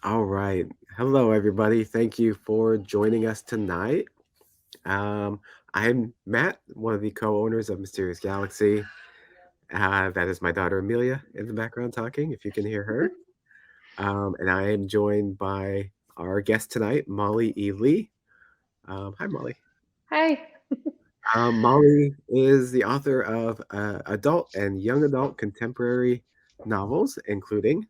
All right. Hello, everybody. Thank you for joining us tonight. Um, I'm Matt, one of the co-owners of Mysterious Galaxy. That is my daughter Amelia in the background talking, if you can hear her. And I am joined by our guest tonight, Molly E. Lee. Hi, Molly. Hi. Molly is the author of adult and young adult contemporary novels, including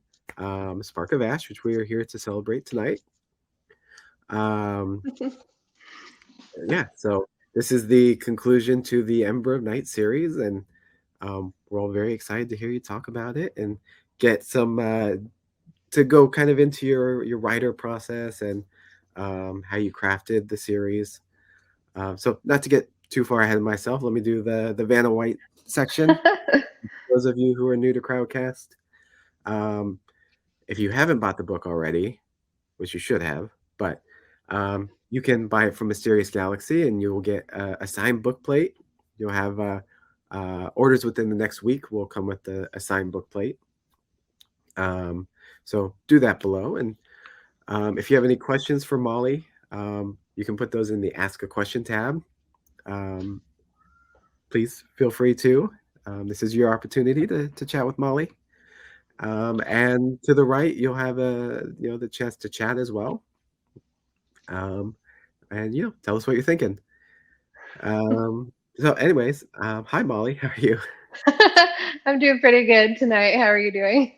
Spark of Ash, which we are here to celebrate tonight. Um, yeah, so this is the conclusion to the Ember of Night series, and we're all very excited to hear you talk about it and get some to go kind of into your writer process and how you crafted the series. So not to get too far ahead of myself, let me do the Vanna White section. Those of you who are new to Crowdcast, um, if you haven't bought the book already, which you should have, but you can buy it from Mysterious Galaxy, and you will get a signed book plate. You'll have orders within the next week will come with a signed book plate. So do that below, and if you have any questions for Molly, you can put those in the Ask a Question tab. Um, please feel free to. This is your opportunity to chat with Molly. And to the right, you'll have the chance to chat as well. Um, and tell us what you're thinking. So, anyways, hi Molly, how are you? I'm doing pretty good tonight. How are you doing?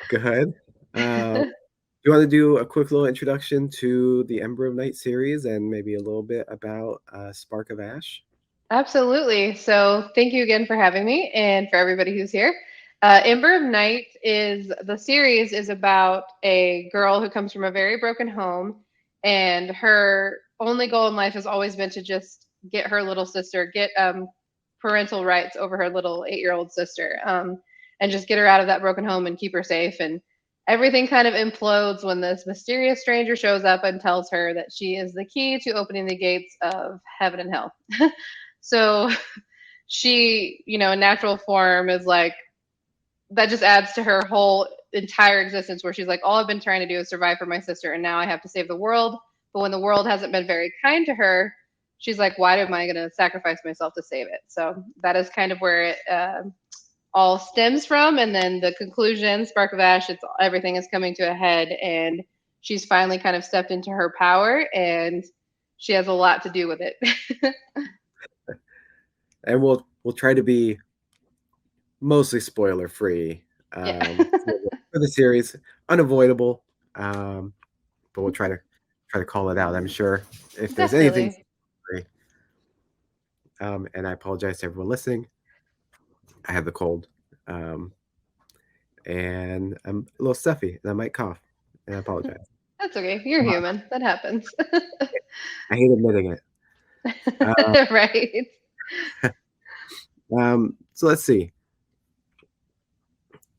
Good. Do you want to do a quick little introduction to the Ember of Night series and maybe a little bit about Spark of Ash? Absolutely. So, thank you again for having me and for everybody who's here. Ember of Night is the series is about a girl who comes from a very broken home, and her only goal in life has always been to just get her little sister, get parental rights over her little 8-year-old sister, and just get her out of that broken home and keep her safe. And everything kind of implodes when this mysterious stranger shows up and tells her that she is the key to opening the gates of heaven and hell. So she, in natural form is like, that just adds to her whole entire existence where she's like, all I've been trying to do is survive for my sister, and now I have to save the world. But when the world hasn't been very kind to her, she's like, why am I going to sacrifice myself to save it? So that is kind of where it all stems from. And then the conclusion, Spark of Ash, it's everything is coming to a head, and she's finally kind of stepped into her power, and she has a lot to do with it. And we'll try to be mostly spoiler free Yeah. for the series, unavoidable, um, but we'll try to call it out. I'm sure if there's anything, Definitely. and I apologize to everyone listening. I have the cold. Um, and I'm a little stuffy, and I might cough, and I apologize. That's okay. You're human. That happens. I hate admitting it. Uh, Right. so let's see.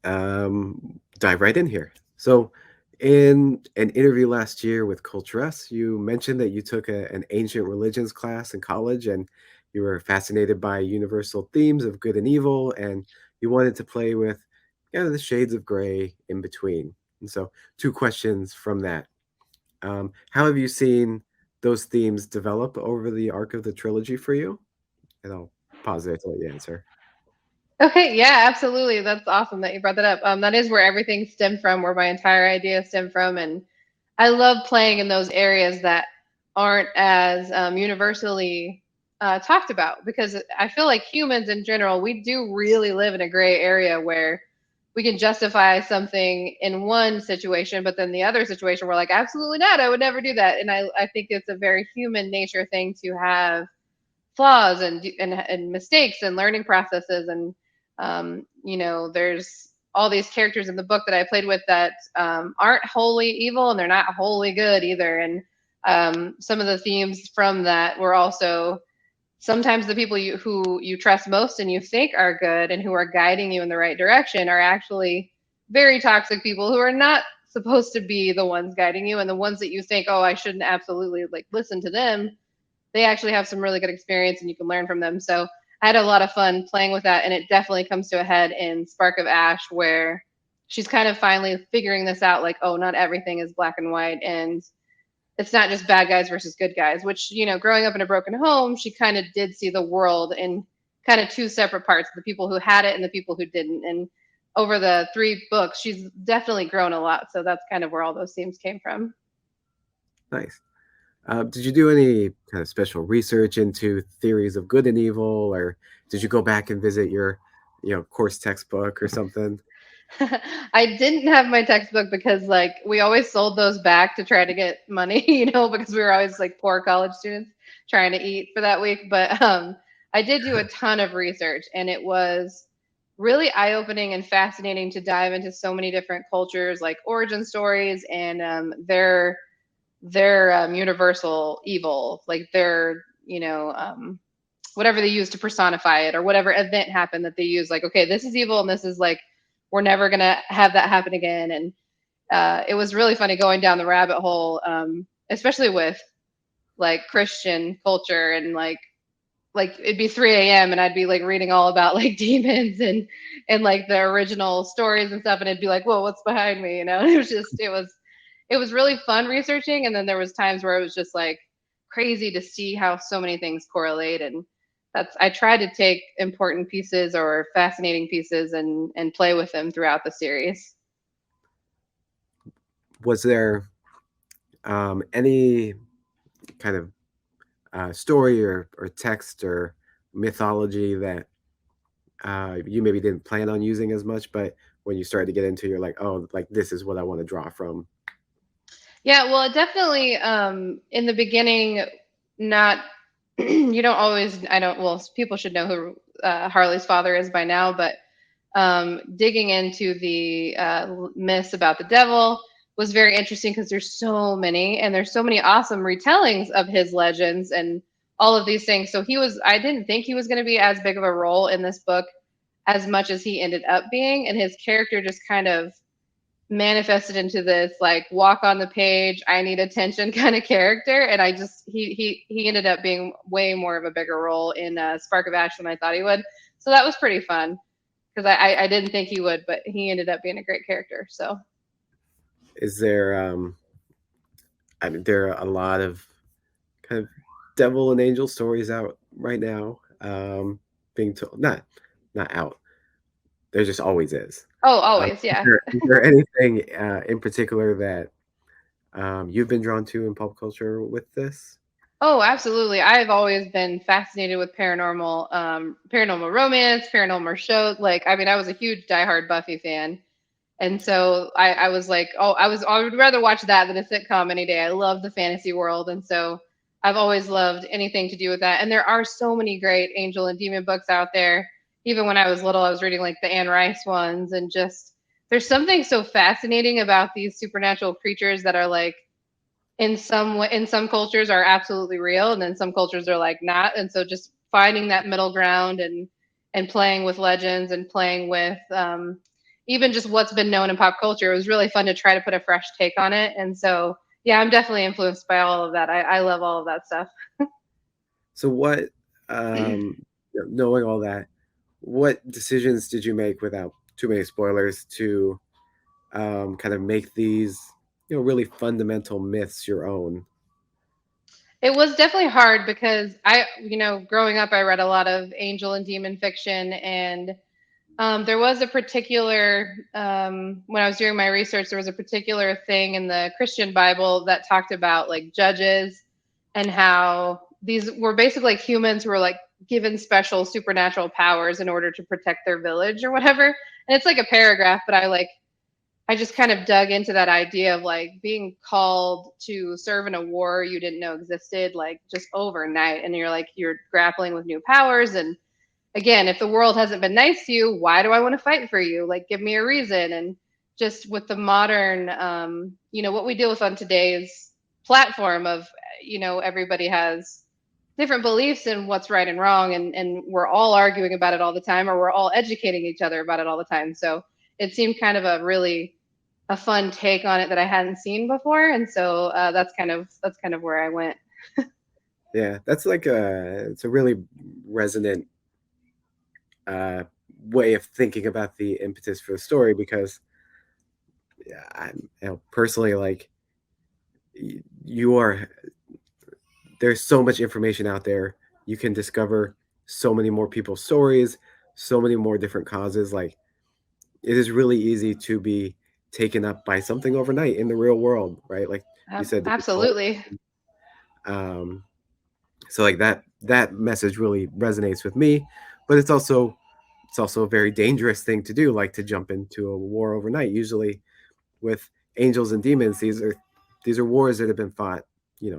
Dive right in here. So, in an interview last year with Culture S, you mentioned that you took an ancient religions class in college, and you were fascinated by universal themes of good and evil, and you wanted to play with the shades of gray in between. And so, two questions from that. How have you seen those themes develop over the arc of the trilogy for you? And I'll pause there to let you answer. Okay. Yeah, absolutely. That's awesome that you brought that up. That is where everything stemmed from, where my entire idea stemmed from. And I love playing in those areas that aren't as universally talked about, because I feel like humans in general, we do really live in a gray area where we can justify something in one situation, but then the other situation, we're like, absolutely not. I would never do that. And I think it's a very human nature thing to have flaws and mistakes and learning processes. And there's all these characters in the book that I played with that aren't wholly evil, and they're not wholly good either. And some of the themes from that were also sometimes the people who you trust most and you think are good and who are guiding you in the right direction are actually very toxic people who are not supposed to be the ones guiding you, and the ones that you think, oh, I shouldn't absolutely like listen to them, they actually have some really good experience and you can learn from them. So I had a lot of fun playing with that, and it definitely comes to a head in Spark of Ash, where she's kind of finally figuring this out, like, oh, not everything is black and white, and it's not just bad guys versus good guys, which, growing up in a broken home, she kind of did see the world in kind of two separate parts, the people who had it and the people who didn't. And over the three books, she's definitely grown a lot. So that's kind of where all those themes came from. Nice. Did you do any kind of special research into theories of good and evil, or did you go back and visit your, course textbook or something? I didn't have my textbook because like we always sold those back to try to get money, because we were always like poor college students trying to eat for that week. But I did do a ton of research, and it was really eye-opening and fascinating to dive into so many different cultures, like origin stories and their universal evil, like their whatever they use to personify it, or whatever event happened that they use, like, okay, this is evil and this is like, we're never going to have that happen again. And it was really funny going down the rabbit hole, especially with like Christian culture, and like it'd be 3 a.m. and I'd be like reading all about like demons and like the original stories and stuff, and it'd be like, whoa, what's behind me? It was really fun researching. And then there was times where it was just like crazy to see how so many things correlate. And I try to take important pieces or fascinating pieces and play with them throughout the series. Was there any kind of story or text or mythology that you maybe didn't plan on using as much, but when you started to get into, you're like, oh, like this is what I want to draw from? Yeah, well, definitely in the beginning, not you don't always, I don't, well, people should know who Harley's father is by now, but digging into the myths about the devil was very interesting because there's so many, and there's so many awesome retellings of his legends and all of these things. So I didn't think he was going to be as big of a role in this book as much as he ended up being, and his character just kind of manifested into this like walk on the page, I need attention kind of character. And I just he ended up being way more of a bigger role in Spark of Ash than I thought he would. So that was pretty fun because I didn't think he would, but he ended up being a great character. So Is there I mean, there are a lot of kind of devil and angel stories out right now, being told, not out. There just always is. oh, always, yeah. Is there anything in particular that you've been drawn to in pop culture with this? Oh, absolutely. I've always been fascinated with paranormal romance, paranormal shows. Like, I mean, I was a huge diehard Buffy fan. And so I was like, oh, I would rather watch that than a sitcom any day. I love the fantasy world. And so I've always loved anything to do with that. And there are so many great angel and demon books out there. Even when I was little, I was reading like the Anne Rice ones, and just there's something so fascinating about these supernatural creatures that are like in some cultures are absolutely real, and then some cultures are like not. And so just finding that middle ground and playing with legends and playing with even just what's been known in pop culture, it was really fun to try to put a fresh take on it. And so yeah, I'm definitely influenced by all of that. I love all of that stuff. So what, knowing all that, what decisions did you make, without too many spoilers, to kind of make these, really fundamental myths your own? It was definitely hard because growing up, I read a lot of angel and demon fiction. And there was a particular, when I was doing my research, there was a particular thing in the Christian Bible that talked about like judges, and how these were basically like humans who were like given special supernatural powers in order to protect their village or whatever. And it's like a paragraph, but I just kind of dug into that idea of like being called to serve in a war you didn't know existed, like just overnight. And you're grappling with new powers. And again, if the world hasn't been nice to you, why do I want to fight for you? Like, give me a reason. And just with the modern, what we deal with on today's platform of, everybody has different beliefs in what's right and wrong. And we're all arguing about it all the time, or we're all educating each other about it all the time. So it seemed kind of a fun take on it that I hadn't seen before. And so that's kind of where I went. Yeah, that's like it's a really resonant uh, way of thinking about the impetus for the story, because I, personally, like you are, there's so much information out there. You can discover so many more people's stories, so many more different causes. Like it is really easy to be taken up by something overnight in the real world, right? Like you said, the cult. Absolutely. Um, so like that message really resonates with me, but it's also a very dangerous thing to do, like to jump into a war overnight. Usually, with angels and demons, these are wars that have been fought,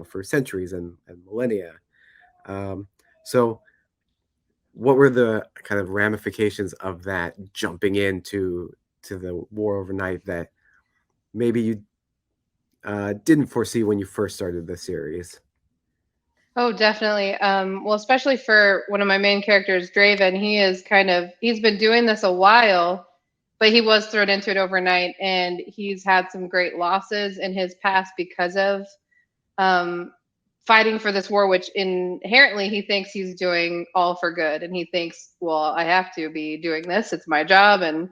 for centuries and millennia. Um, so what were the kind of ramifications of that jumping into to the war overnight that maybe you didn't foresee when you first started the series? Oh, definitely. Well, especially for one of my main characters, Draven, he's been doing this a while, but he was thrown into it overnight, and he's had some great losses in his past because of um, fighting for this war, which inherently he thinks he's doing all for good, and he thinks, well, I have to be doing this; it's my job, and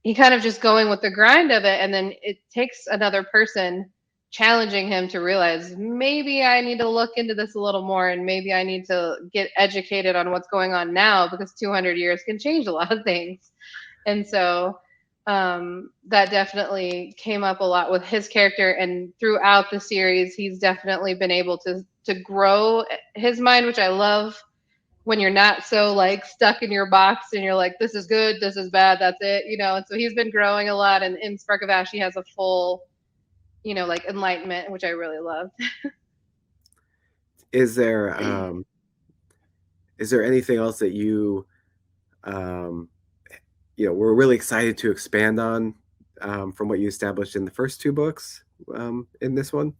he kind of just going with the grind of it, and then it takes another person challenging him to realize maybe I need to look into this a little more, and maybe I need to get educated on what's going on now, because 200 years can change a lot of things. And so that definitely came up a lot with his character, and throughout the series he's definitely been able to grow his mind, which I love, when you're not so like stuck in your box and you're like, this is good, this is bad, that's it, and so he's been growing a lot, and in Spark of Ash he has a full, like enlightenment, which I really love. Is there anything else that um, we're really excited to expand on, from what you established in the first two books, in this one?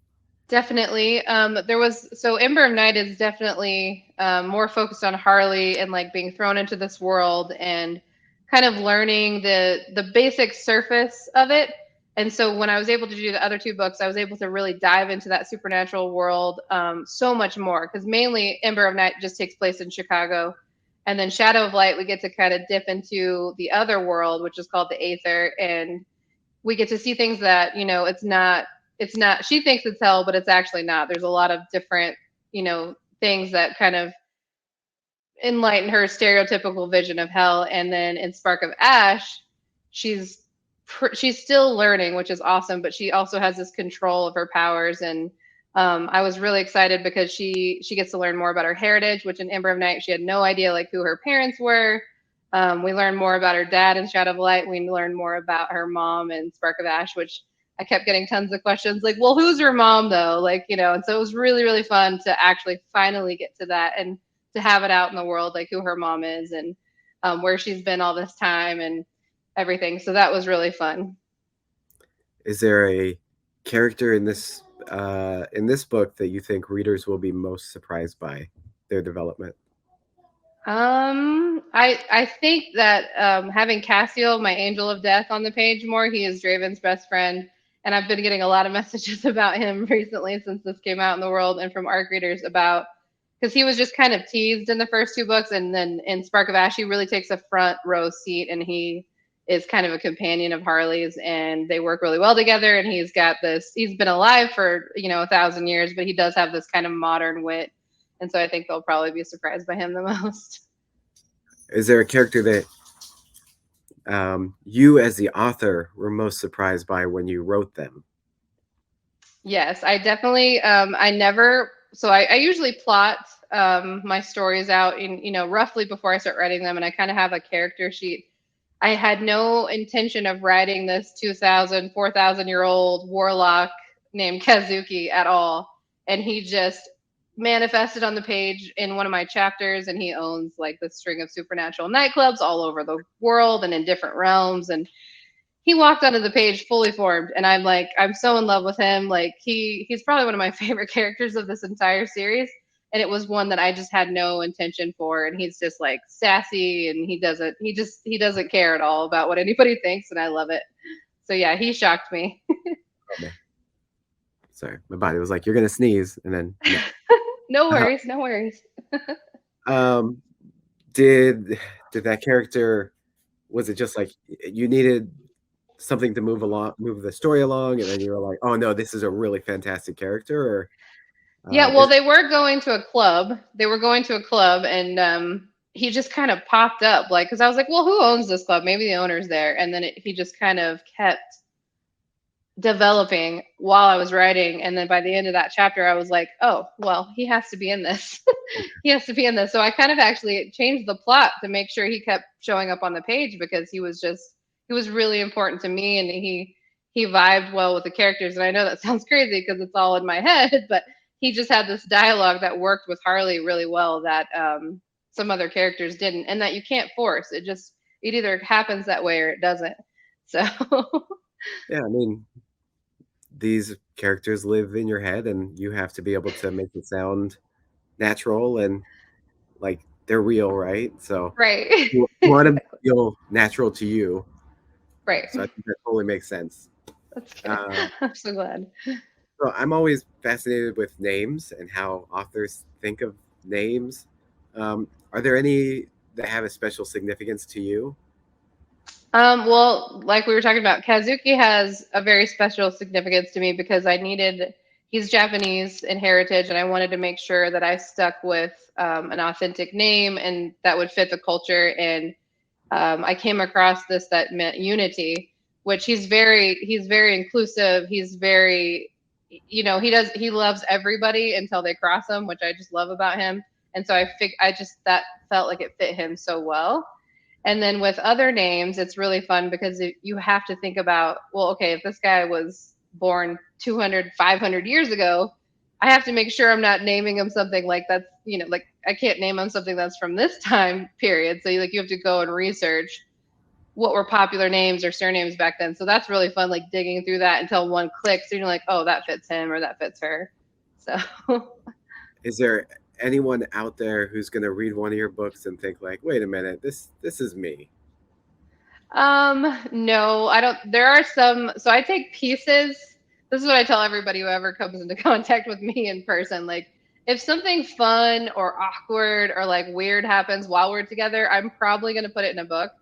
Definitely. There was so Ember of Night is definitely more focused on Harley and like being thrown into this world and kind of learning the basic surface of it. And so when I was able to do the other two books, I was able to really dive into that supernatural world so much more, because mainly Ember of Night just takes place in Chicago, and then Shadow of Light we get to kind of dip into the other world, which is called the Aether, and we get to see things that it's not she thinks it's hell, but it's actually not. There's a lot of different things that kind of enlighten her stereotypical vision of hell. And then in Spark of Ash, she's she's still learning, which is awesome, but she also has this control of her powers. And I was really excited because she gets to learn more about her heritage, which in Ember of Night she had no idea like who her parents were. We learned more about her dad in Shadow of Light. We learned more about her mom in Spark of Ash, which I kept getting tons of questions like, well, who's her mom though? Like, and so it was really, really fun to actually finally get to that, and to have it out in the world, like who her mom is, and where she's been all this time and everything. So that was really fun. Is there a character in this book that you think readers will be most surprised by their development? I think that having Castiel, my angel of death, on the page more, he is Draven's best friend, and I've been getting a lot of messages about him recently since this came out in the world, and from ARC readers about, because he was just kind of teased in the first two books, and then in Spark of Ash he really takes a front row seat, and he is kind of a companion of Harley's, and they work really well together. And he's been alive for 1,000 years, but he does have this kind of modern wit, and so I think they'll probably be surprised by him the most. Is there a character that you, as the author, were most surprised by when you wrote them? Yes, I definitely. I never. So I usually plot my stories out in roughly before I start writing them, and I kind of have a character sheet. I had no intention of writing this 2,000, 4,000 year old warlock named Kazuki at all, and he just manifested on the page in one of my chapters, and he owns like this string of supernatural nightclubs all over the world and in different realms, and he walked onto the page fully formed, and I'm so in love with him. Like he's probably one of my favorite characters of this entire series, and it was one that I just had no intention for. And he's just like sassy, and he doesn't care at all about what anybody thinks, and I love it. So yeah, he shocked me. Oh, sorry, my body was like, "You're gonna sneeze," and then no. No worries, no worries. Um, did that character, was it just like you needed? something to move the story along, and then you were like, oh no, this is a really fantastic character, or Yeah, well, is they were going to a club. They were going to a club, and he just kind of popped up, like, because I was like, well, who owns this club? Maybe the owner's there. And then he just kind of kept developing while I was writing. And then by the end of that chapter, I was like, oh, well, he has to be in this. He has to be in this. So I kind of actually changed the plot to make sure he kept showing up on the page, because he was really important to me, and he vibed well with the characters. And I know that sounds crazy because it's all in my head, but he just had this dialogue that worked with Harley really well that some other characters didn't, and that you can't force. It either happens that way or it doesn't. So yeah, I mean, these characters live in your head, and you have to be able to make it sound natural and like they're real, right? So right. you want them to feel natural to you. Right. So I think that totally makes sense. That's good. Uh, I'm so glad. so I'm always fascinated with names and how authors think of names. Are there any that have a special significance to you? Well, like we were talking about, Kazuki has a very special significance to me because he's Japanese in heritage, and I wanted to make sure that I stuck with an authentic name and that would fit the culture. And I came across this that meant unity, which he's very inclusive. He's very, he loves everybody until they cross him, which I just love about him. And so I just, that felt like it fit him so well. And then with other names, it's really fun because you have to think about, well, okay, if this guy was born 200, 500 years ago, I have to make sure I'm not naming him something like that's, like I can't name him something that's from this time period. So you have to go and research what were popular names or surnames back then. So that's really fun, like digging through that until one clicks and you're like, oh, that fits him or that fits her. So Is there anyone out there who's going to read one of your books and think like, wait a minute, this is me? No, I don't. There are some. So I take pieces. This is what I tell everybody who ever comes into contact with me in person. Like, if something fun or awkward or like weird happens while we're together, I'm probably going to put it in a book.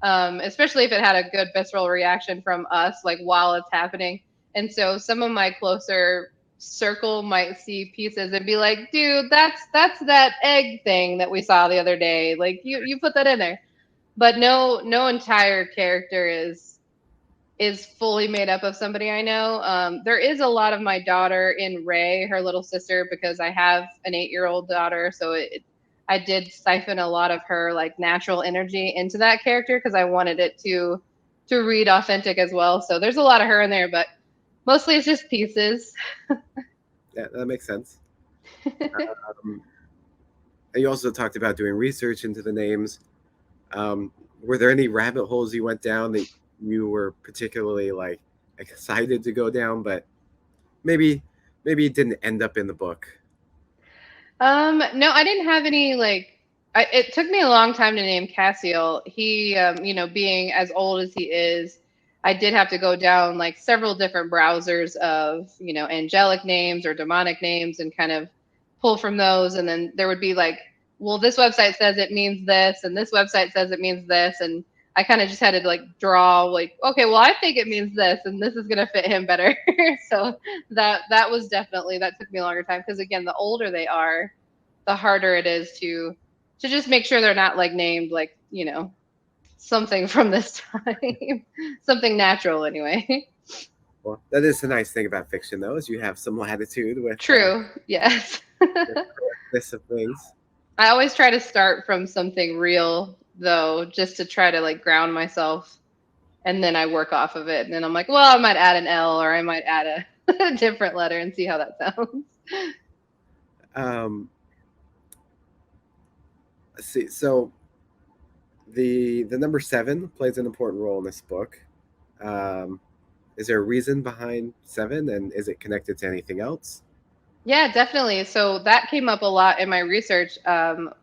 Especially if it had a good visceral reaction from us, like while it's happening. And so some of my closer circle might see pieces and be like, dude, that's that egg thing that we saw the other day. Like you put that in there. But no entire character is fully made up of somebody I know. There is a lot of my daughter in Ray, her little sister, because I have an 8-year-old daughter. So I did siphon a lot of her like natural energy into that character because I wanted it to read authentic as well. So there's a lot of her in there, but mostly it's just pieces. Yeah, that makes sense. Um, and you also talked about doing research into the names. Were there any rabbit holes you went down that you were particularly like excited to go down, but maybe maybe it didn't end up in the book? No, I didn't have any like. It took me a long time to name Castiel. He, being as old as he is, I did have to go down like several different browsers of angelic names or demonic names and kind of pull from those. And then there would be like, well, this website says it means this, and this website says it means this, and I kind of just had to like draw like, okay, well, I think it means this, and this is gonna fit him better. So that was definitely that took me a longer time because again, the older they are, the harder it is to just make sure they're not like named like something from this time, something natural anyway. Well, that is the nice thing about fiction, though, is you have some latitude with True. Yes. the correctness of things. I always try to start from something real though, just to try to like ground myself, and then I work off of it. And then I'm like, well, I might add an L or I might add a different letter and see how that sounds. Um, let's see. So the number seven plays an important role in this book. Um, is there a reason behind seven, and is it connected to anything else? Yeah, definitely. So that came up a lot in my research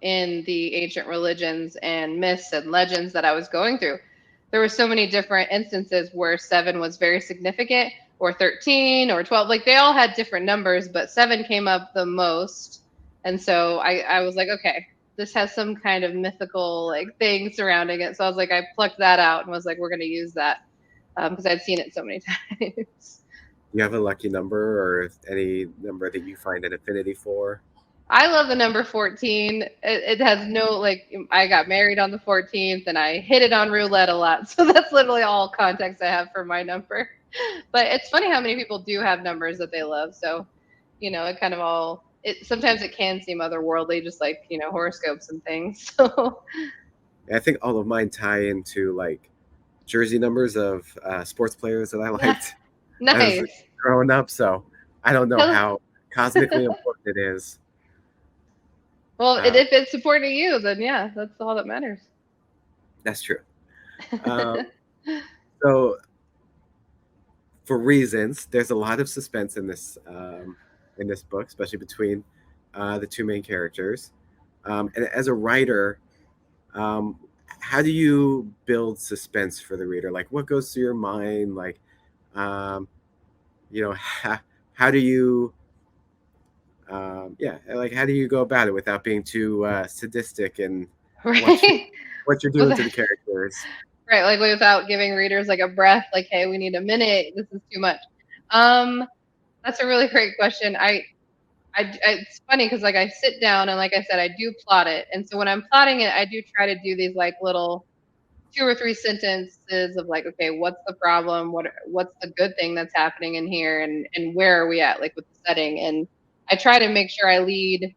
in the ancient religions and myths and legends that I was going through. There were so many different instances where seven was very significant, or 13, or 12. Like they all had different numbers, but seven came up the most. And so I was like, okay, this has some kind of mythical like thing surrounding it. So I was like, I plucked that out and was like, we're going to use that. because I'd seen it so many times. You have a lucky number or any number that you find an affinity for? I love the number 14. It has no, like, I got married on the 14th and I hit it on roulette a lot. So that's literally all context I have for my number. But it's funny how many people do have numbers that they love. So, it kind of all, sometimes it can seem otherworldly, just like, horoscopes and things. So, I think all of mine tie into like jersey numbers of sports players that I liked as nice. growing up. So I don't know Well, how cosmically important it is. if it's supporting you, then yeah, that's all that matters. That's true. Um, so for reasons, there's a lot of suspense in this book, especially between the two main characters. And as a writer, um, how do you build suspense for the reader? Like, what goes through your mind? Like, um, how do you, like, how do you go about it without being too sadistic and what you Right. what you're doing to the characters? Right, like without giving readers like a breath, like, hey, we need a minute. This is too much. Um, that's a really great question. It's funny because like I sit down and like I said, I do plot it, and so when I'm plotting it, I do try to do these like little 2 or 3 sentences of like, okay, what's the problem? What's the good thing that's happening in here, and where are we at, like with the setting? And I try to make sure I lead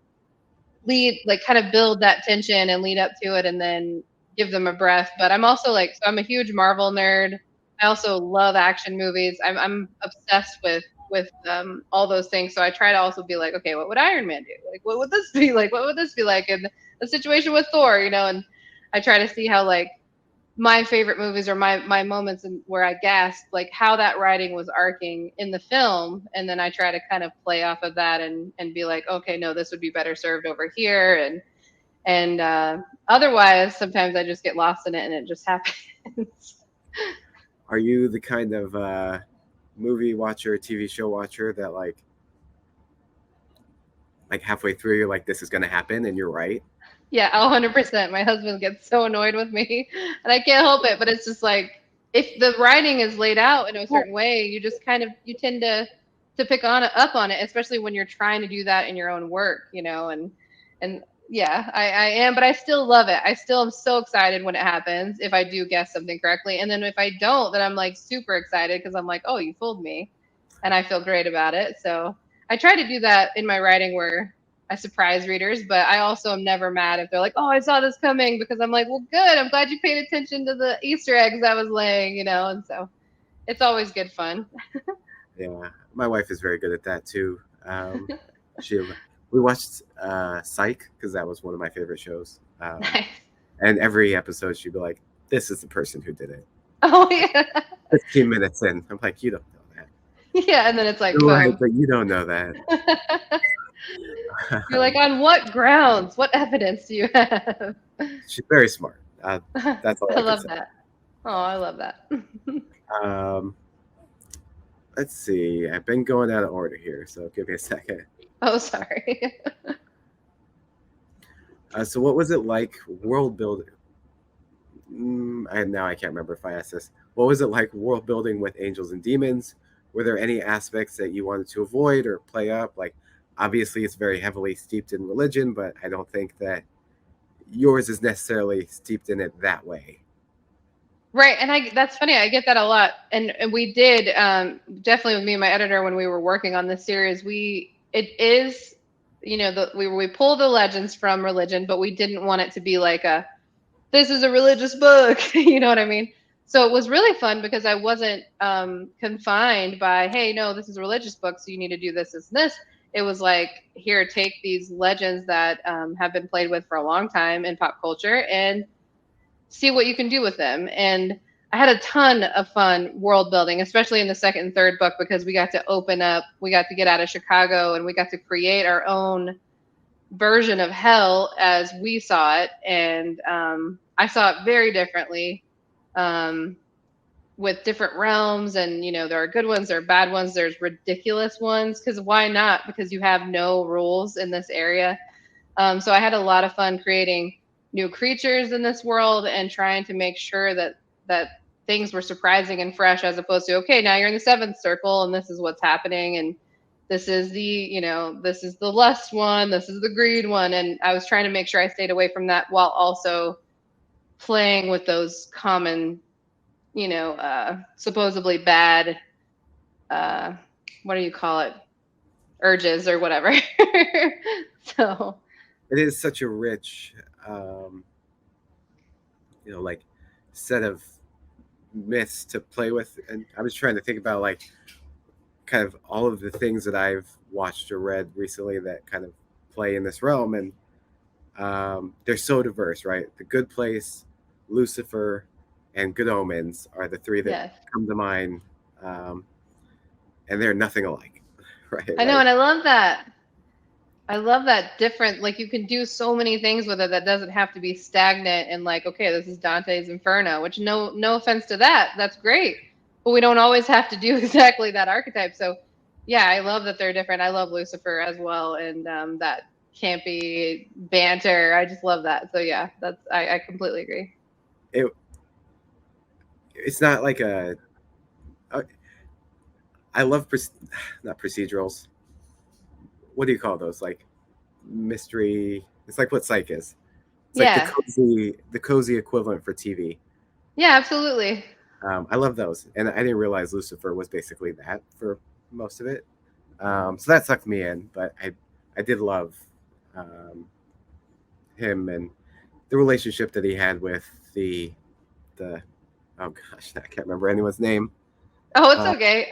like kind of build that tension and lead up to it and then give them a breath. But I'm also like, so I'm a huge Marvel nerd. I also love action movies. I'm obsessed with all those things. So I try to also be like, okay, what would Iron Man do? Like, what would this be like? What would this be like in the situation with Thor? And I try to see how like my favorite movies or my moments where I gasped, like how that writing was arcing in the film, and then I try to kind of play off of that and be like, okay, no, this would be better served over here, and otherwise, sometimes I just get lost in it and it just happens. Are you the kind of movie watcher, TV show watcher that like halfway through you're like, this is gonna happen, and you're right? Yeah, 100%. My husband gets so annoyed with me, and I can't help it. But it's just like if the writing is laid out in a certain way, you just kind of you tend to pick on up on it, especially when you're trying to do that in your own work. And yeah, I am, but I still love it. I still am so excited when it happens if I do guess something correctly, and then if I don't, then I'm like super excited because I'm like, oh, you fooled me, and I feel great about it. So I try to do that in my writing where I surprise readers, but I also am never mad if they're like, "Oh, I saw this coming," because I'm like, "Well, good. I'm glad you paid attention to the Easter eggs I was laying." And so it's always good fun. Yeah, my wife is very good at that too. She we watched Psych because that was one of my favorite shows. Nice. And every episode she'd be like, "This is the person who did it." Oh yeah, 15 minutes in, I'm like, "You don't know that. yeah. And then it's like, You're right, boom. but you don't know that." You're like, on what grounds? What evidence do you have? She's very smart. That's all I I can love say. that. Oh, I love that. Um, let's see. I've been going out of order here, so give me a second. Oh, sorry. So, what was it like world building? Now I can't remember if I asked this. What was it like world building with angels and demons? Were there any aspects that you wanted to avoid or play up? Like, obviously, it's very heavily steeped in religion, but I don't think that yours is necessarily steeped in it that way. Right, and that's funny. I get that a lot, and we did definitely with me and my editor when we were working on this series. It is we pull the legends from religion, but we didn't want it to be like a this is a religious book. You know what I mean? So it was really fun because I wasn't confined by, hey, no, this is a religious book, so you need to do this, this. It was like, here, take these legends that have been played with for a long time in pop culture and see what you can do with them. And I had a ton of fun world building, especially in the second and third book, because we got to open up, we got to get out of Chicago, and we got to create our own version of hell as we saw it. And I saw it very differently, with different realms. And, there are good ones, there are bad ones, there's ridiculous ones, because why not? Because you have no rules in this area. So I had a lot of fun creating new creatures in this world and trying to make sure that things were surprising and fresh, as opposed to, okay, now you're in the seventh circle and this is what's happening, and this is this is the lust one, this is the greed one, and I was trying to make sure I stayed away from that while also playing with those common, supposedly bad, uh, what do you call it, urges or whatever. So It is such a rich, um, like set of myths to play with, and I was trying to think about like kind of all of the things that I've watched or read recently that kind of play in this realm, and they're so diverse, right? The Good Place, Lucifer, and Good Omens are the three that yes, come to mind, um, and they're nothing alike, right? I know, Like and I love that. I love that different, like you can do so many things with it that doesn't have to be stagnant and like, okay, this is Dante's Inferno, which no offense to that. That's great. But we don't always have to do exactly that archetype. So yeah, I love that they're different. I love Lucifer as well. And that campy banter. I just love that. So yeah, I completely agree. it, it's not like a I love not procedurals. What do you call those? Like mystery. It's like what Psych is. It's like Yeah. the cozy equivalent for TV. Yeah, absolutely. I love those, and I didn't realize Lucifer was basically that for most of it. So that sucked me in, but I did love um, him and the relationship that he had with the oh gosh, I can't remember anyone's name. Oh, it's Uh, okay.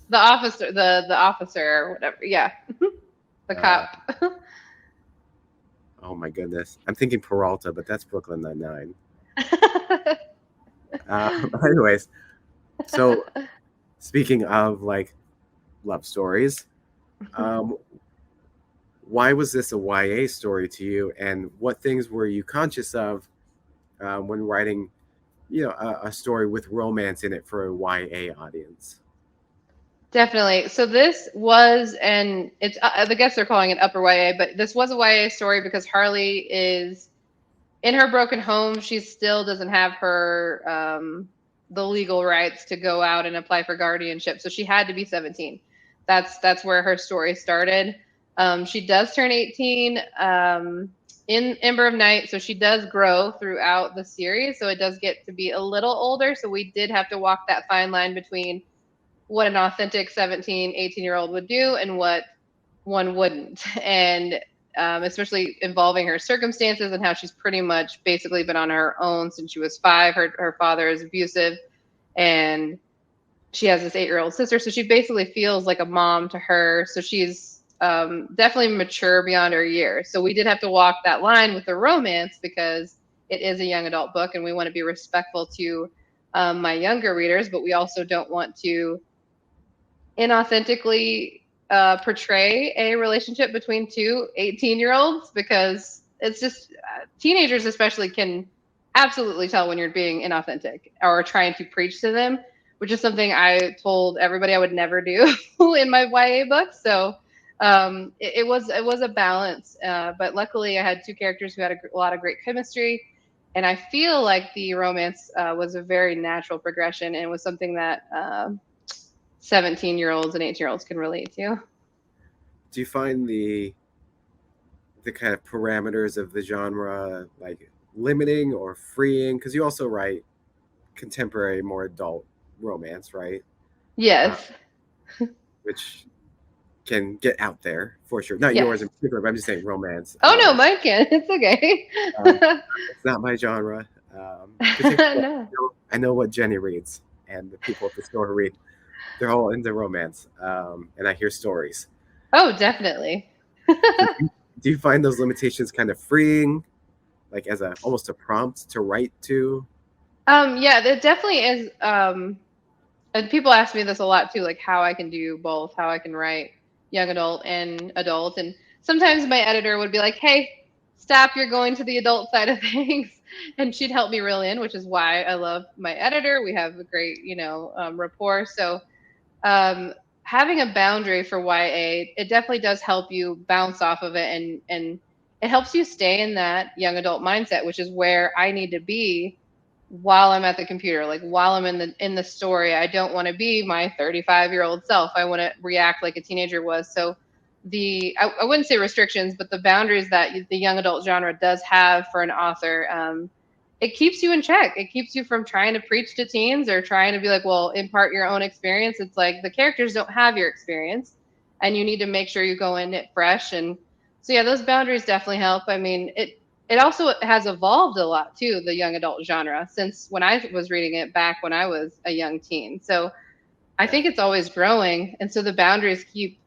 the officer. The officer or whatever. Yeah. The Uh, cop. oh my goodness, I'm thinking Peralta, but that's Brooklyn Nine-Nine. Anyways, so speaking of like love stories, um, why was this a YA story to you, and what things were you conscious of when writing, a story with romance in it for a YA audience? Definitely. So this was, and it's, I guess they're calling it upper YA, but this was a YA story because Harley is in her broken home. She still doesn't have her, the legal rights to go out and apply for guardianship. So she had to be 17. That's where her story started. She does turn 18 in Ember of Night, so she does grow throughout the series. So it does get to be a little older. So we did have to walk that fine line between what an authentic 17, 18-year-old would do and what one wouldn't. And especially involving her circumstances and how she's pretty much basically been on her own since she was 5. Her father is abusive, and she has this 8-year-old sister. So she basically feels like a mom to her. So she's definitely mature beyond her years. So we did have to walk that line with the romance because it is a young adult book and we want to be respectful to my younger readers, but we also don't want to inauthentically portray a relationship between two 18-year-olds because it's just teenagers especially can absolutely tell when you're being inauthentic or trying to preach to them, which is something I told everybody I would never do in my YA books. So it was a balance, but luckily I had 2 characters who had a lot of great chemistry, and I feel like the romance was a very natural progression and was something that 17-year-olds and 18-year-olds can relate to. Do you find the kind of parameters of the genre like limiting or freeing? Because you also write contemporary, more adult romance, right? Uh, Yes. which can get out there for sure. Not yours Yes. in particular, but I'm just saying romance. Oh no, mine can. It's okay. Um, it's not my genre. Particularly, No. I know what Jenny reads and the people at the store read. They're all into romance, and I hear stories. Oh, definitely. So do you find those limitations kind of freeing, like as a almost a prompt to write to? Yeah, there definitely is. And people ask me this a lot too, like how I can do both, how I can write young adult and adult. And sometimes my editor would be like, "Hey, stop! You're going to the adult side of things," and she'd help me reel in, which is why I love my editor. We have a great, rapport. So having a boundary for YA, it definitely does help you bounce off of it, and it helps you stay in that young adult mindset, which is where I need to be while I'm at the computer, like while I'm in the story. I don't want to be my 35-year-old self. I want to react like a teenager was. So I wouldn't say restrictions, but the boundaries that the young adult genre does have for an author, it keeps you in check. It keeps you from trying to preach to teens or trying to be like, well, impart your own experience. It's like the characters don't have your experience, and you need to make sure you go in it fresh. And so yeah, those boundaries definitely help. I mean, it also has evolved a lot too, the young adult genre, since when I was reading it back when I was a young teen. So I Yeah. think it's always growing, and so the boundaries keep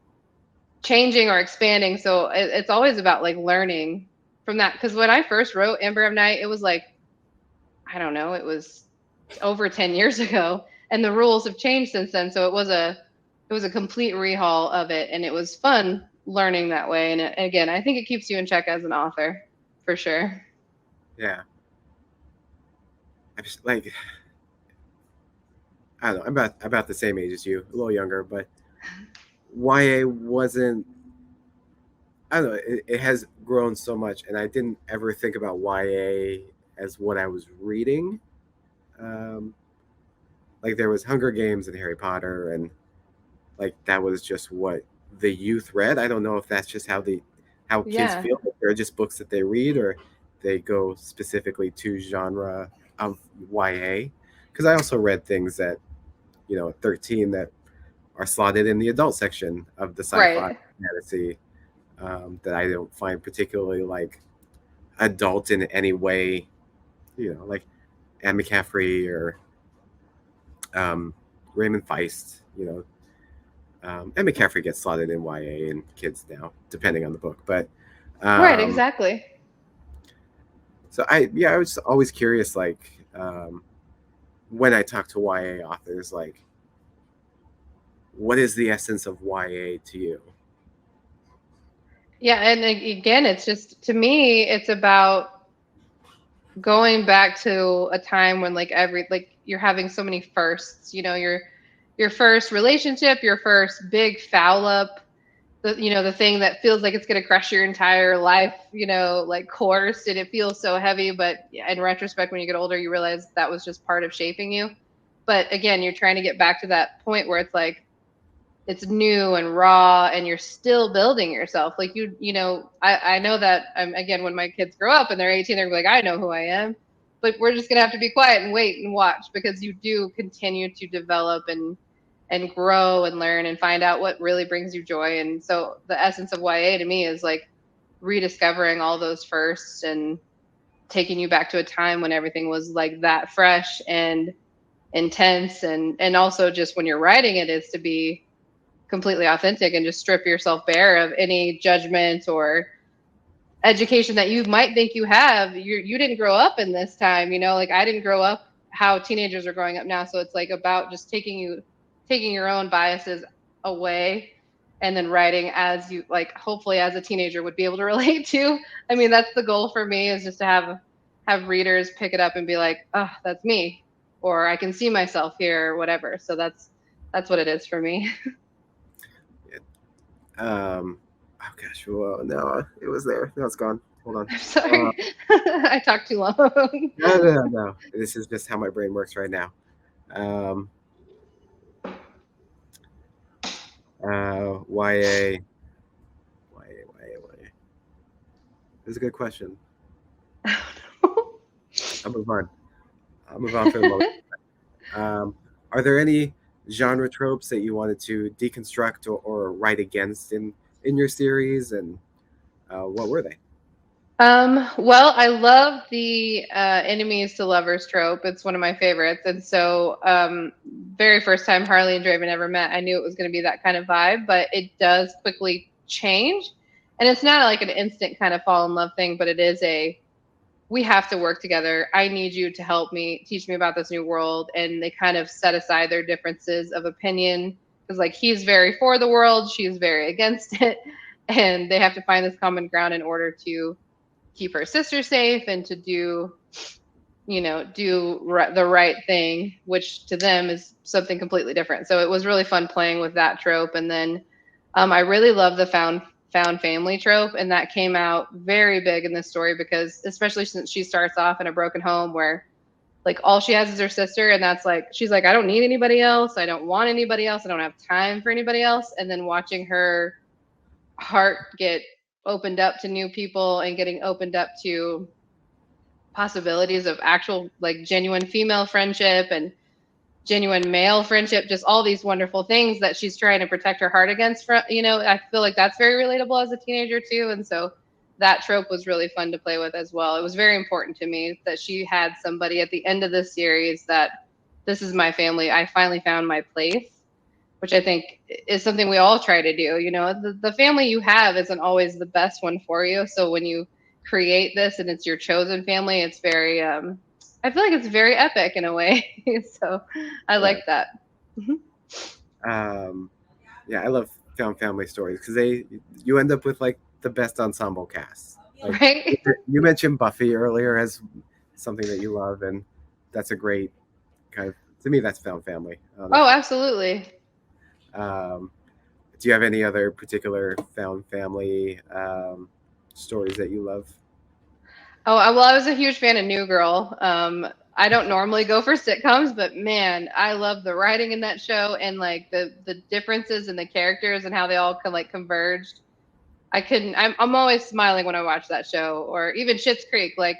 changing or expanding. So it's always about like learning from that. Because when I first wrote Ember of Night, it was like, I don't know, it was over 10 years ago, and the rules have changed since then. So it was a complete rehaul of it, and it was fun learning that way. And again, I think it keeps you in check as an author, for sure. Yeah. I'm just like, I don't know. I'm about the same age as you, a little younger, but YA wasn't. I don't know. It has grown so much, and I didn't ever think about YA as what I was reading. Um, like there was Hunger Games and Harry Potter, and like that was just what the youth read. I don't know if that's just how kids Yeah. feel. If they're just books that they read, or they go specifically to genre of YA. Because I also read things that at 13 that are slotted in the adult section of the sci-fi Right. fantasy, that I don't find particularly like adult in any way. Like Anne McCaffrey or Raymond Feist. And McCaffrey gets slotted in YA and kids now, depending on the book. But Right, um, exactly. so I was always curious, like when I talk to YA authors, like what is the essence of YA to you? Yeah, and again, it's just to me, it's about going back to a time when like you're having so many firsts, your first relationship, your first big foul up, the thing that feels like it's going to crush your entire life, like course, and it feels so heavy, but in retrospect when you get older you realize that was just part of shaping you. But again, you're trying to get back to that point where it's like it's new and raw and you're still building yourself. Like I know that again, when my kids grow up and they're 18, they're like, I know who I am, but we're just going to have to be quiet and wait and watch, because you do continue to develop and grow and learn and find out what really brings you joy. And so the essence of YA to me is like rediscovering all those firsts and taking you back to a time when everything was like that fresh and intense. And also just when you're writing it is to be completely authentic and just strip yourself bare of any judgment or education that you might think you have. You didn't grow up in this time, like I didn't grow up how teenagers are growing up now. So it's like about just taking your own biases away and then writing as you like, hopefully as a teenager would be able to relate to. I mean, that's the goal for me, is just to have readers pick it up and be like, oh, that's me, or I can see myself here, or whatever. So that's what it is for me. Oh gosh, well, no, it was there. No, it's gone. Hold on. I'm Uh, sorry. I talked too long. no. This is just how my brain works right now. Um, YA, YA. This is a good question. I'll move on. I'll move on for the moment. Um, are there any genre tropes that you wanted to deconstruct or write against in your series, and what were they? Well, I love the enemies to lovers trope. It's one of my favorites. And so, very first time Harley and Draven ever met, I knew it was going to be that kind of vibe, but it does quickly change. And it's not like an instant kind of fall in love thing, but it is we have to work together. I need you to help me, teach me about this new world. And they kind of set aside their differences of opinion, because like he's very for the world, she's very against it. And they have to find this common ground in order to keep her sister safe and to the right thing, which to them is something completely different. So it was really fun playing with that trope. And then I really love the found family trope, and that came out very big in this story, because especially since she starts off in a broken home where like all she has is her sister, and that's like she's like, I don't need anybody else, I don't want anybody else, I don't have time for anybody else. And then watching her heart get opened up to new people and getting opened up to possibilities of actual like genuine female friendship and genuine male friendship, just all these wonderful things that she's trying to protect her heart against. From, I feel like that's very relatable as a teenager too. And so that trope was really fun to play with as well. It was very important to me that she had somebody at the end of this series that this is my family. I finally found my place, which I think is something we all try to do. The family you have isn't always the best one for you. So when you create this and it's your chosen family, it's very, I feel like it's very epic in a way. So I like Right. that. Mhm. Yeah, I love found family stories because you end up with like the best ensemble cast. Like Right? you mentioned Buffy earlier as something that you love, and that's a great kind of, to me, that's found family. I don't know Oh, if absolutely. um, do you have any other particular found family stories that you love? Oh, well, I was a huge fan of New Girl. I don't normally go for sitcoms, but man, I love the writing in that show and like the differences in the characters and how they all like converged. I couldn't. I'm always smiling when I watch that show, or even Schitt's Creek. Like,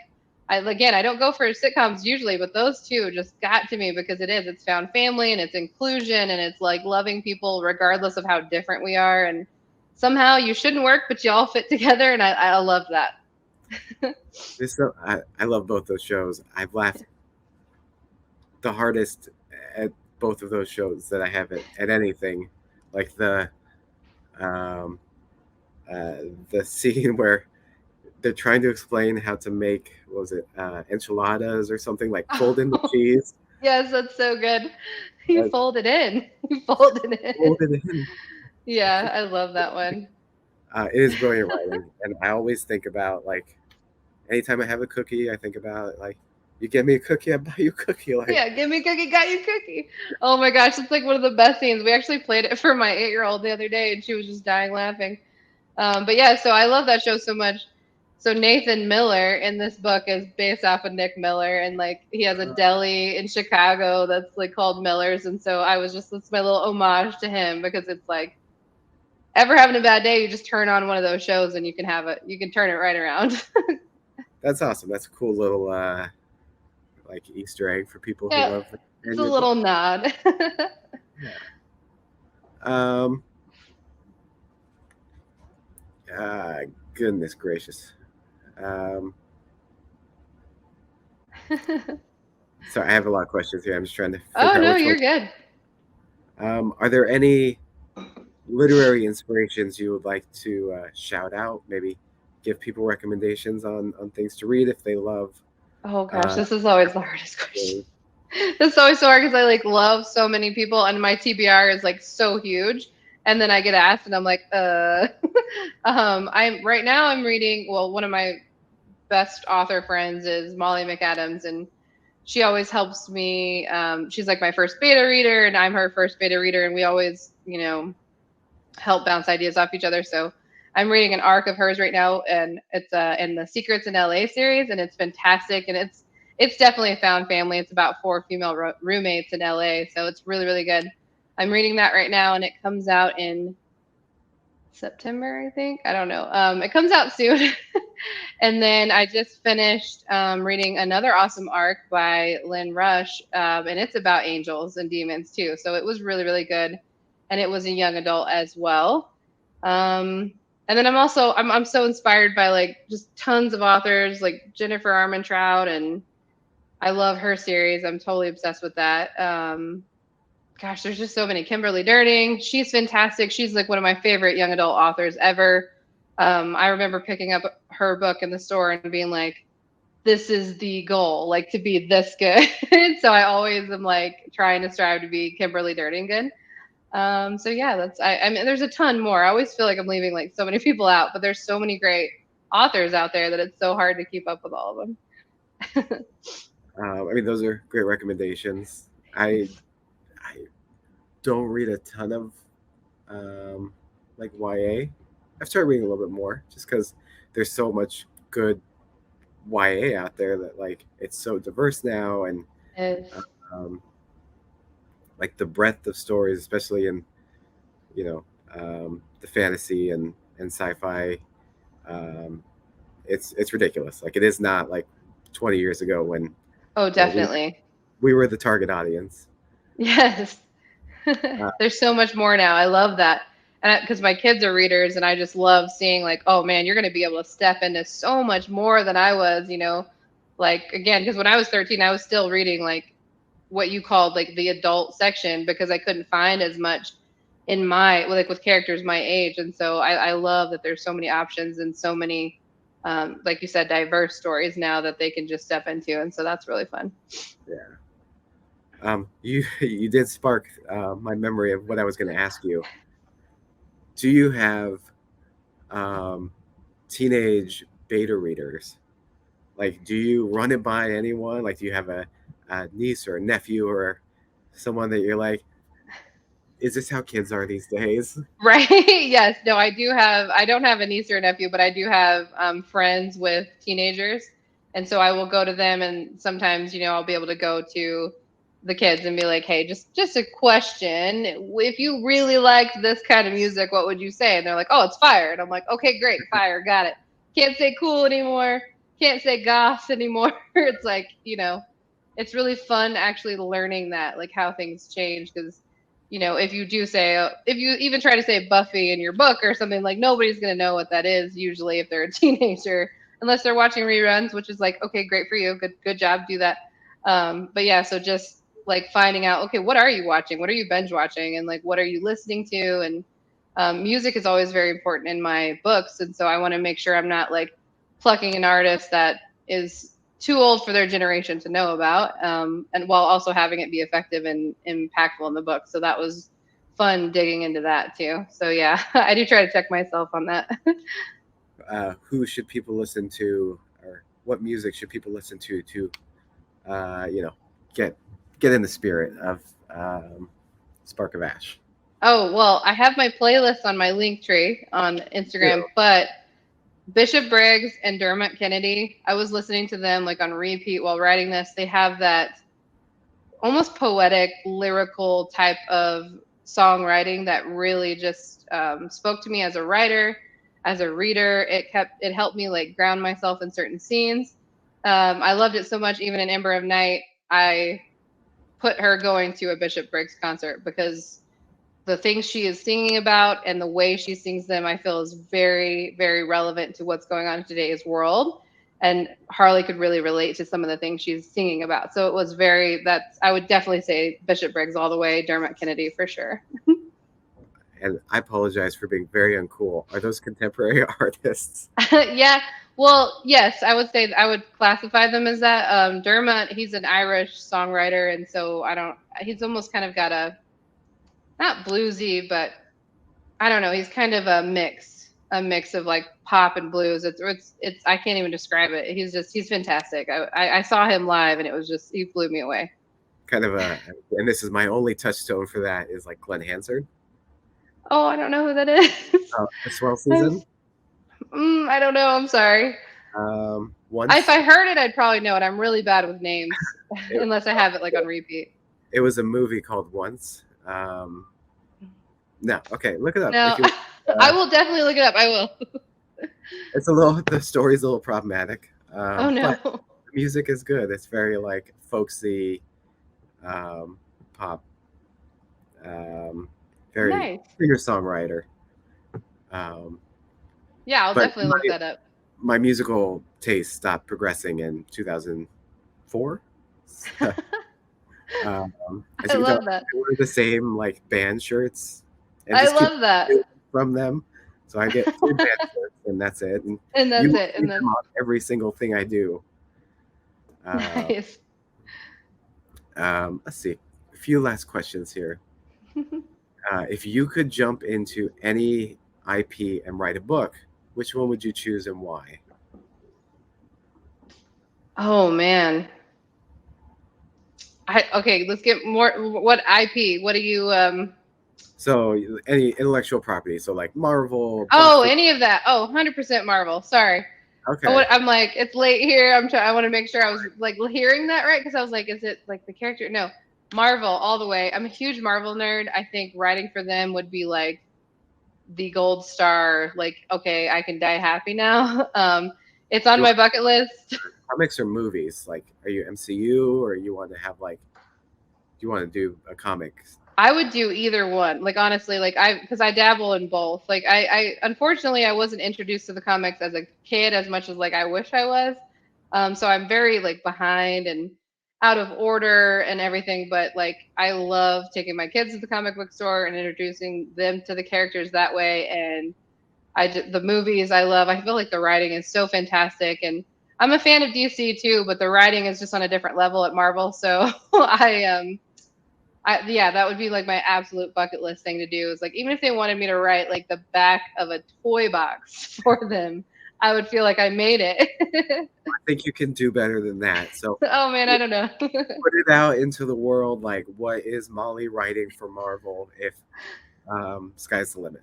I don't go for sitcoms usually, but those two just got to me because it's found family and it's inclusion and it's like loving people regardless of how different we are, and somehow you shouldn't work, but you all fit together, and I love that. I love both those shows. I've laughed the hardest at both of those shows that I have at anything, like um, the scene where they're trying to explain how to make, what was it, enchiladas or something, like fold in the cheese. Yes, that's so good. You uh, fold it in. You fold it in. Fold it in. Yeah, I love that one. It is brilliant writing, and I always think about, like, anytime I have a cookie, I think about, like, you get me a cookie, I buy you a cookie. Like, Yeah, give me a cookie, got you a cookie. Oh my gosh, it's like one of the best scenes. We actually played it for my 8-year-old the other day, and she was just dying laughing. But yeah, so I love that show so much. So Nathan Miller in this book is based off of Nick Miller, and like he has a deli in Chicago that's like called Miller's, and so that's my little homage to him because it's like ever having a bad day, you just turn on one of those shows and you can turn it right around. that's awesome. That's a cool little like Easter egg for people who Yeah, love it's in a your book. little nod. Yeah. Um. Goodness gracious. Um. Sorry, I have a lot of questions here. I'm just trying to Oh figure out no, which one. you're good. Are there any literary inspirations you would like to shout out? Maybe give people recommendations on things to read if they love. Oh gosh, Uh, this is always the hardest question. really- It's always so hard because I like love so many people, and my TBR is like so huge. And then I get asked, and I'm like, I'm right now. I'm reading. Well, one of my best author friends is Molly McAdams, and she always helps me. She's like my first beta reader, and I'm her first beta reader, and we always, help bounce ideas off each other. So I'm reading an arc of hers right now, and it's in the Secrets in LA series, and it's fantastic, and it's definitely a found family. It's about 4 female roommates in LA, so it's really really good. I'm reading that right now, and it comes out in September, I think. I don't know. It comes out soon. And then I just finished reading another awesome arc by Lynn Rush, and it's about angels and demons too. So it was really, really good, and it was a young adult as well. And then I'm so inspired by like just tons of authors like Jennifer Armentrout, and I love her series. I'm totally obsessed with that. Gosh, there's just so many. Kimberly Durning, she's fantastic. She's like one of my favorite young adult authors ever. I remember picking up her book in the store and being like, this is the goal, like to be this good. So I always am like trying to strive to be Kimberly Durning good. So yeah, I mean, there's a ton more. I always feel like I'm leaving like so many people out, but there's so many great authors out there that it's so hard to keep up with all of them. I mean, those are great recommendations. I don't read a ton of um, like YA. I've started reading a little bit more just because there's so much good YA out there that like it's so diverse now, and Is um, like the breadth of stories, especially in you know the fantasy and sci-fi. Um, it's ridiculous. Like it is not like 20 years ago when oh, you know definitely. we were the target audience. Yes. Uh, There's so much more now. I love that. And because my kids are readers, and I just love seeing, like, oh man, you're going to be able to step into so much more than I was, like, again, because when I was 13, I was still reading like what you called like the adult section because I couldn't find as much in my like with characters my age. And so I love that there's so many options and so many, like you said, diverse stories now that they can just step into. And so that's really fun. yeah. You you did spark my memory of what I was going to ask you. Do you have um, teenage beta readers? Like, do you run it by anyone? Like, do you have a niece or a nephew or someone that you're like, is this how kids are these days? Right. Yes. No, I don't have a niece or a nephew, but I do have friends with teenagers. And so I will go to them, and sometimes, I'll be able to go to the kids and be like, hey, just a question. If you really liked this kind of music, what would you say? And they're like, oh, it's fire. And I'm like, okay, great, fire, got it. Can't say cool anymore. Can't say goth anymore. It's like, it's really fun actually learning that, like how things change. Because if you do say, if you even try to say Buffy in your book or something, like nobody's going to know what that is usually if they're a teenager, unless they're watching reruns, which is like, okay, great for you. Good job. Do that. But yeah, so just like finding out, okay, what are you watching? What are you binge watching? And like, what are you listening to? And music is always very important in my books. And so I want to make sure I'm not like plucking an artist that is too old for their generation to know about, and while also having it be effective and impactful in the book. So that was fun digging into that too. So yeah, I do try to check myself on that. Who should people listen to, or what music should people listen to you know get get in the spirit of um, Spark of Ash? Oh, well, I have my playlist on my link tree on Instagram, but Bishop Briggs and Dermot Kennedy, I was listening to them like on repeat while writing this. They have that almost poetic, lyrical type of songwriting that really just spoke to me as a writer, as a reader. It helped me like ground myself in certain scenes. I loved it so much. Even in Ember of Night, I put her going to a Bishop Briggs concert because the things she is singing about and the way she sings them, I feel is very, very relevant to what's going on in today's world. And Harley could really relate to some of the things she's singing about. So it was I would definitely say Bishop Briggs all the way, Dermot Kennedy for sure. And I apologize for being very uncool. Are those contemporary artists? Yeah. Well, yes, I would say I would classify them as that. Dermot, he's an Irish songwriter. And so he's almost kind of got not bluesy, but I don't know. He's kind of a mix of like pop and blues. It's I can't even describe it. He's fantastic. I saw him live, and he blew me away. Kind of and this is my only touchstone for that is like Glenn Hansard. Oh, I don't know who that is. The Swell I'm, Season. I don't know. I'm sorry. If Once I heard it, I'd probably know it. I'm really bad with names, it, unless I have it like on repeat. it was a movie called Once. No, okay, look it up. No, If you, I will definitely look it up. I will. it's a little the story's a little problematic, Oh no. but the music is good. It's very like folksy, pop, um, very Nice. singer songwriter. Um, Yeah, I'll but definitely look that up. my musical taste stopped progressing in 2004. As I you can tell, love that. I wear the same like band shirts and I just keep love that. from them. So I get 3 band shirts and that's it. And And you that's will it. see And them then on every single thing I do. Uh, nice. let's see. A few last questions here. If you could jump into any IP and write a book, which one would you choose and why? Oh man. Okay, let's get more. What IP? What do you So any intellectual property, so like Marvel, Oh, Buffy. any of that. Oh, 100% Marvel. Sorry. Okay. I'm like, it's late here. I want to make sure I was like hearing that right because I was like, is it like the character? No, Marvel all the way. I'm a huge Marvel nerd. I think writing for them would be like the gold star. Like, okay, I can die happy now. It's on Do you my want bucket list. comics or movies? Like, are you MCU or you want to have like, do you want to do a comic? I would do either one. Like honestly, like because I dabble in both. Like I unfortunately I wasn't introduced to the comics as a kid as much as like I wish I was. So I'm very like behind and out of order and everything. But like I love taking my kids to the comic book store and introducing them to the characters that way. And the movies I love. I feel like the writing is so fantastic and. I'm a fan of DC too, but the writing is just on a different level at Marvel. So yeah, that would be like my absolute bucket list thing to do. Is like even if they wanted me to write like the back of a toy box for them, I would feel like I made it. I think you can do better than that. So Oh man, I don't know. put it out into the world. Like, what is Molly writing for Marvel if sky's the limit?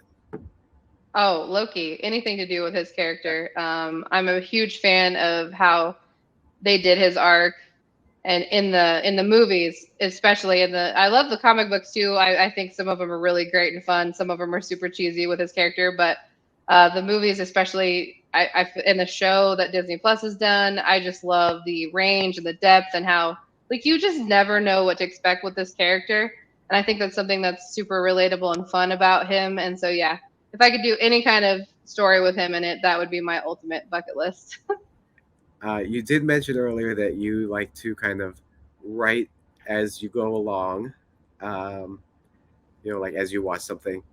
Oh, Loki, anything to do with his character. I'm a huge fan of how they did his arc and in the movies, especially in the I love the comic books too. I think some of them are really great and fun. Some of them are super cheesy with his character, but the movies, especially in the show that Disney Plus has done, I just love the range and the depth and how like you just never know what to expect with this character. And I think that's something that's super relatable and fun about him. And so yeah, if I could do any kind of story with him in it, that would be my ultimate bucket list. You did mention earlier that you like to kind of write as you go along, um, like as you watch something.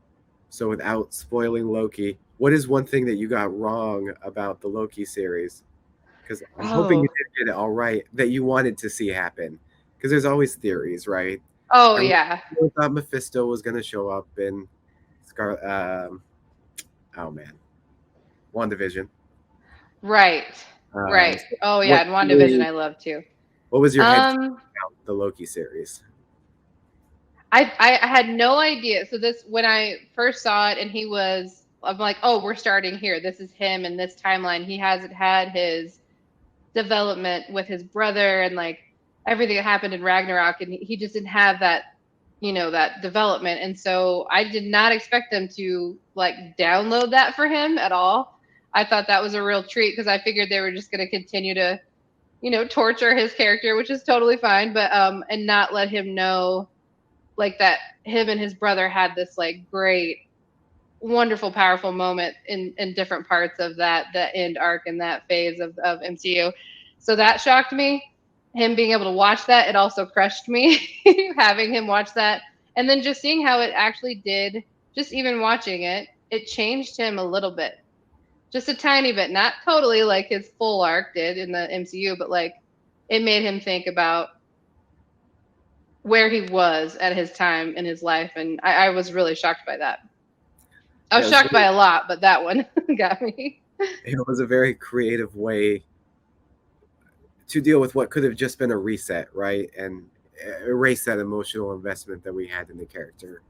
So, without spoiling Loki, what is one thing that you got wrong about the Loki series? Because I'm hoping you Oh, did get it all right that you wanted to see happen. Because there's always theories, right? oh Everyone yeah, thought Mephisto was going to show up in Scar. Oh man, WandaVision. right, right. So Oh yeah, what and WandaVision really, I love too. what was your head Um, about the Loki series? I had no idea. So this when I first saw it and I'm like, oh, we're starting here. This is him in this timeline. He hasn't had his development with his brother and like everything that happened in Ragnarok, and he just didn't have that, that development. And so I did not expect them to like download that for him at all. I thought that was a real treat because I figured they were just going to continue to, torture his character, which is totally fine, but and not let him know like that him and his brother had this like great wonderful powerful moment in different parts of that end arc and that phase of MCU. So that shocked me, him being able to watch that. It also crushed me having him watch that and then just seeing how it actually did, just even watching it changed him a little bit, just a tiny bit, not totally like his full arc did in the MCU, but like it made him think about where he was at his time in his life. And I was really shocked by that. I Yeah, was shocked by a lot, but that one got me. it was a very creative way to deal with what could have just been a reset, right? And erase that emotional investment that we had in the character.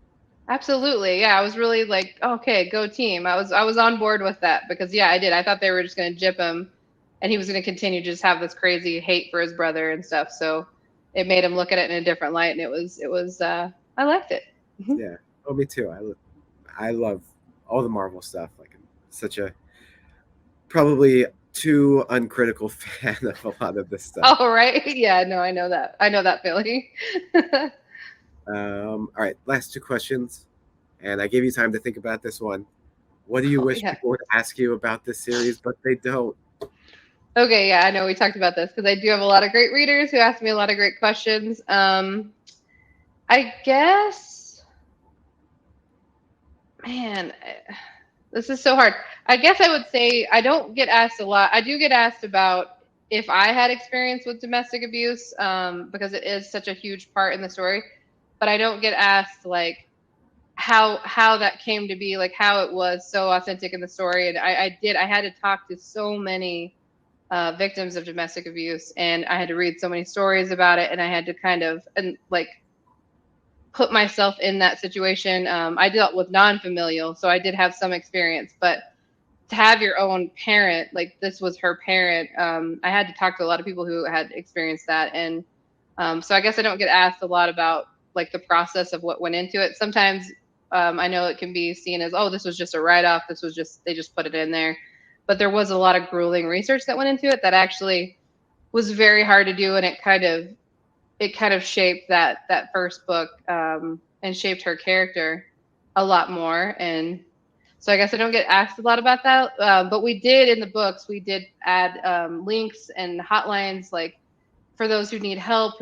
Absolutely. Yeah, I was really like, okay, go team. I was on board with that because yeah, I did. I thought they were just going to jip him and he was going to continue to just have this crazy hate for his brother and stuff. So it made him look at it in a different light and it was I liked it. Yeah. Oh, me too. I love all the Marvel stuff. Like, I'm such a probably too uncritical fan of a lot of this stuff. Oh, right. Yeah, no, I know that. I know that feeling. All right, last two questions, and I gave you time to think about this one. What do you Oh, wish yeah. people would ask you about this series, but they don't? Okay, yeah, I know we talked about this because I do have a lot of great readers who ask me a lot of great questions. I guess, man, this is so hard. I guess I would say I don't get asked a lot. I do get asked about if I had experience with domestic abuse, because it is such a huge part in the story. But I don't get asked like how that came to be, like how it was so authentic in the story. And I had to talk to so many victims of domestic abuse, and I had to read so many stories about it, and I had to kind of and like put myself in that situation. I dealt with non-familial, so I did have some experience, but to have your own parent, like this was her parent. I had to talk to a lot of people who had experienced that, and so I guess I don't get asked a lot about like the process of what went into it. Sometimes I know it can be seen as, oh, this was just a write-off. This was just, they just put it in there. But there was a lot of grueling research that went into it that actually was very hard to do, and it kind of shaped that first book, and shaped her character a lot more. And so I guess I don't get asked a lot about that. But we did in the books, we did add links and hotlines, like for those who need help,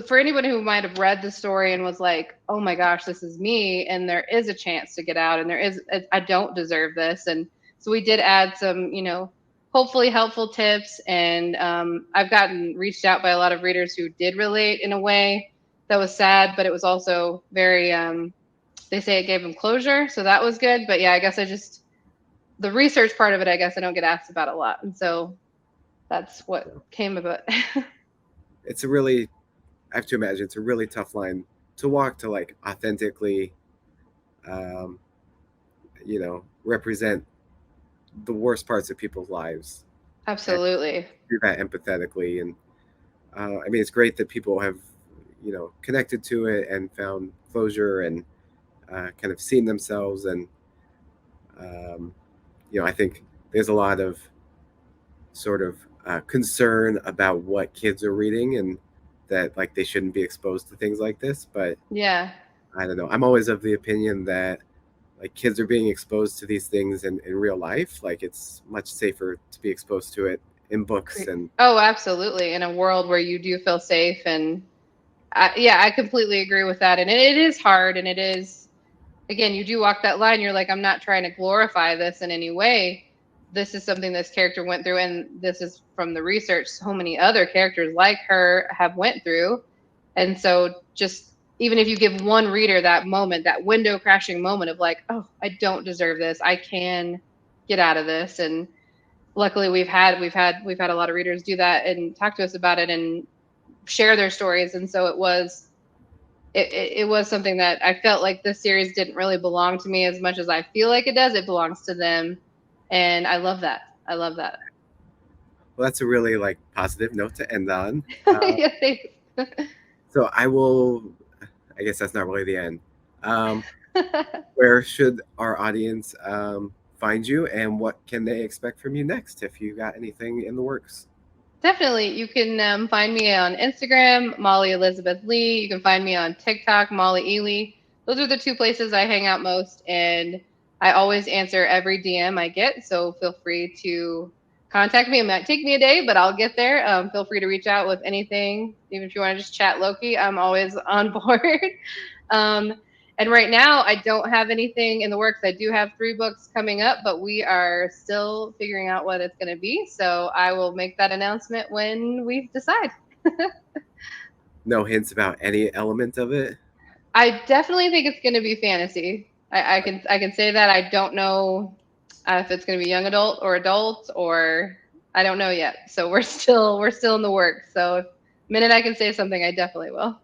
for anyone who might have read the story and was like, oh my gosh, this is me, and there is a chance to get out, and I don't deserve this. And so we did add some, hopefully helpful tips. And I've gotten reached out by a lot of readers who did relate in a way that was sad, but it was also very, they say it gave them closure. So that was good. But yeah, I guess the research part of it, I guess I don't get asked about a lot. And so that's what came of it. It's a really, I have to imagine, it's a really tough line to walk to like authentically, um, represent the worst parts of people's lives. Absolutely. Do that empathetically. And I mean, it's great that people have, connected to it and found closure and kind of seen themselves. And, um, I think there's a lot of sort of concern about what kids are reading and that like they shouldn't be exposed to things like this. But Yeah. I don't know. I'm always of the opinion that like kids are being exposed to these things in real life. Like it's much safer to be exposed to it in books. And Oh, absolutely. In a world where you do feel safe. And yeah, I completely agree with that. And it is hard. And it is, again, you do walk that line. You're like, I'm not trying to glorify this in any way. This is something this character went through. And this is from the research. So many other characters like her have went through. And so just, even if you give one reader that moment, that window crashing moment of like, oh, I don't deserve this, I can get out of this. And luckily we've had a lot of readers do that and talk to us about it and share their stories. And so it was something that I felt like this series didn't really belong to me as much as I feel like it does. It belongs to them. And I love that. I love that. well, that's a really like positive note to end on. Yeah, thanks. So I will. I guess that's not really the end. Um, where should our audience find you, and what can they expect from you next if you got anything in the works? Definitely. You can find me on Instagram, Molly Elizabeth Lee. You can find me on TikTok, Molly Ely. Those are the two places I hang out most. And I always answer every DM I get. So feel free to contact me. It might take me a day, but I'll get there. Feel free to reach out with anything. Even if you want to just chat Loki, I'm always on board. um, and right now, I don't have anything in the works. I do have 3 books coming up, but we are still figuring out what it's going to be. So I will make that announcement when we decide. No hints about any element of it. I definitely think it's going to be fantasy. I can say that. I don't know if it's going to be young adult or adult, or I don't know yet. So we're still in the works. So if the minute I can say something, I definitely will.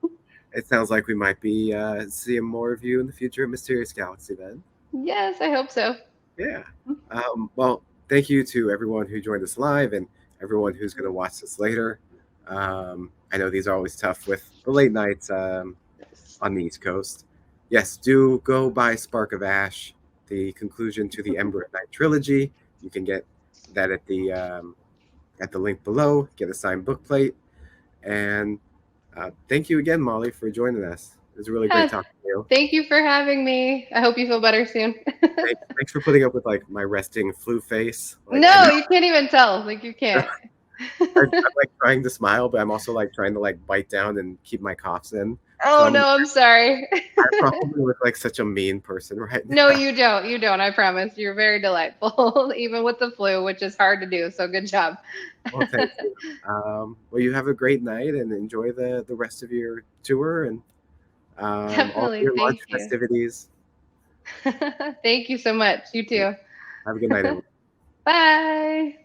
It sounds like we might be seeing more of you in the future at Mysterious Galaxy then. Yes, I hope so. Yeah. Well, thank you to everyone who joined us live and everyone who's going to watch this later. I know these are always tough with the late nights on the East Coast. Yes, do go buy Spark of Ash, the conclusion to the Ember at Night trilogy. You can get that at the link below. Get a signed book plate. And thank you again, Molly, for joining us. It was really great Yes, talking to you. thank you for having me. I hope you feel better soon. Thanks for putting up with like my resting flu face. Like I No, know you can't even tell. Like you can't. I'm like trying to smile, but I'm also like trying to like bite down and keep my coughs in. So Oh no, I'm sorry. I probably look like such a mean person right No, now. you don't. You don't. I promise. You're very delightful, even with the flu, which is hard to do. So good job. Well, thank you. Well, you have a great night and enjoy the rest of your tour and all of Definitely. your launch Thank you. festivities. Thank you so much. You too. Have a good night, everyone. Bye.